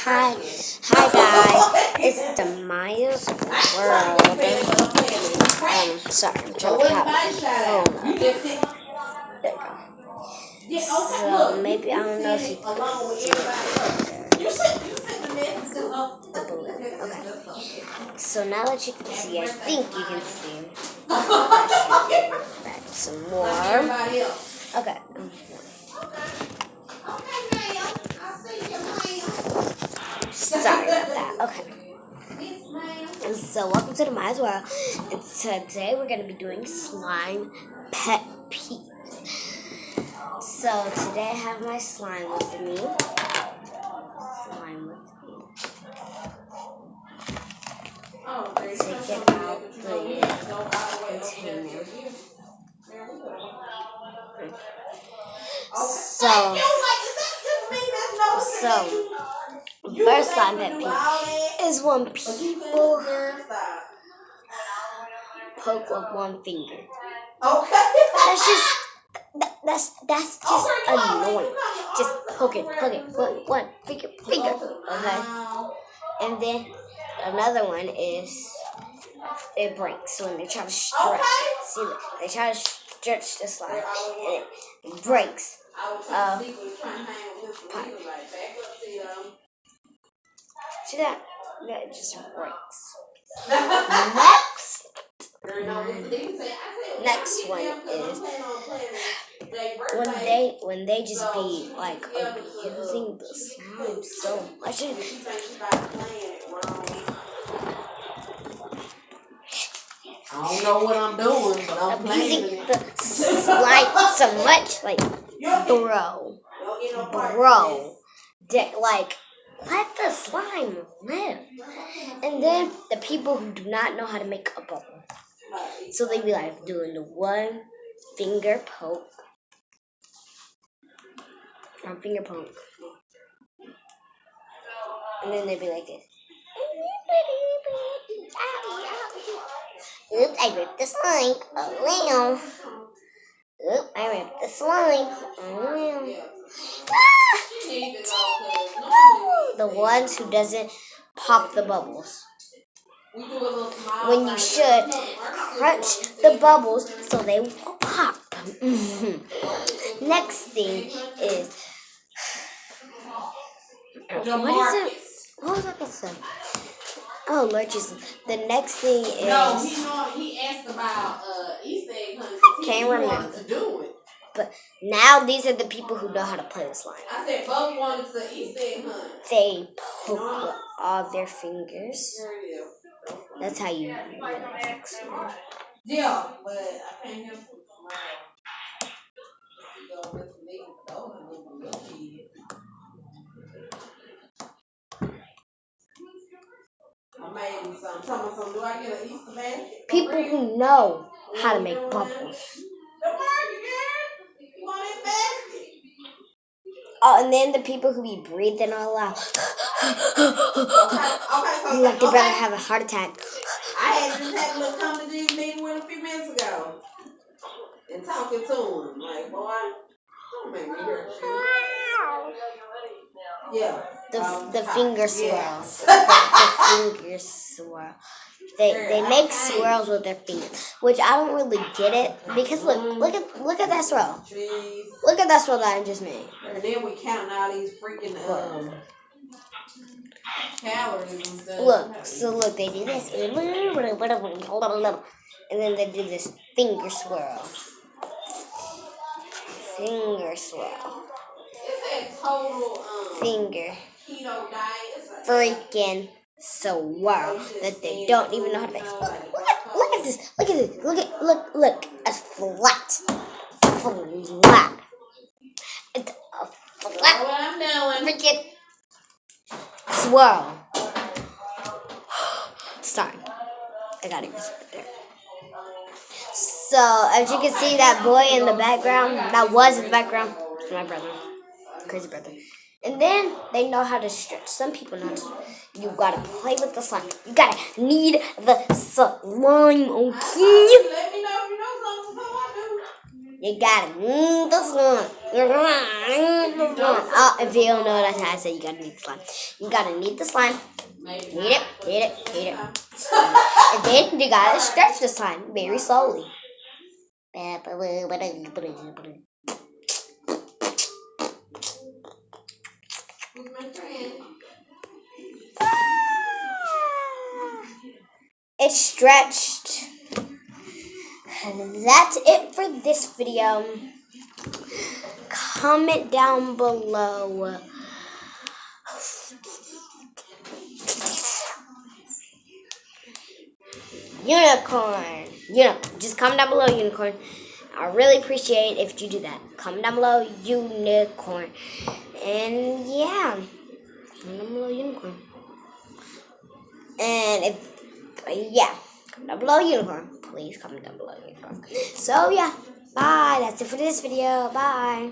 Hi, hi guys. It's Demaya's world. Sorry, I'm trying to pop my phone up. There we go. So maybe I don't know if you can see the balloon. Okay. So now that you can see, I think you can see. Back some more. Okay. Sorry about that. Okay. And so welcome to the Maya's World. And today we're going to be doing slime pet peeves. So today I have my slime with me. Take it out the container. So first slime pet peeve is when people poke with one finger. That's just annoying. Just poke it, one finger, okay? And then another one is it breaks when they try to stretch it. See, they try to stretch the slime and it breaks. See that? That just breaks. Next one is when they just be like abusing the slime so much. I don't know what I'm doing, but I'm abusing the slime so much. Like, bro, like, let the slime live. And then the people who do not know how to make a bubble, so they be like doing the one finger poke, and then they be like this. Oops, I ripped the slime. Oh well. Oops, I ripped the slime. Oh well. The ones who doesn't pop the bubbles. When you should crunch the bubbles so they will pop. Next thing is what was I gonna say? Oh, merches. The next thing is he asked about Easter egg hunting. Can't remember. To do it. But now these are the people who know how to play the slime. I said Bub wanted to Easter egg hunt. They poke with all their fingers. That's how you really make slime. Yeah, but I can't help it. Do I get an Easter basket? People who know how to make bubbles. Oh, and then the people who be breathing all out. Like they're about to have a heart attack. I just had a little conversation meeting with a few minutes ago. And talking to him. Like, boy, don't make me hurt you. Yeah. The finger swirls. The finger swirl. They make swirls with their fingers, which I don't really get it because look at that swirl. Look at that swirl that I just made. And then we counting all these freaking calories and stuff. Look, they do this, and then they do this finger swirl. Finger swirl. Finger. Freaking swirl that they don't even know how to make. Look at this. Look. It's flat. It's a flat. Freaking swirl. Sorry. I got it right there. So, as you can see, that boy in the background, that was in the background, it's my brother. Crazy brother. And then they know how to stretch. Some people know how to. You gotta play with the slime. You gotta knead the slime, okay? Let me know if you know something, so I do. You gotta need the slime. Oh, if you don't know, that's how I say you gotta need the slime. You gotta need the slime. Need it. And then you gotta stretch the slime very slowly. It's stretched. And that's it for this video. Comment down below. Unicorn. Just comment down below unicorn. I really appreciate if you do that. Comment down below unicorn. And yeah. Comment down below unicorn. And comment down below unicorn. Please comment down below unicorn. So yeah. Bye. That's it for this video. Bye.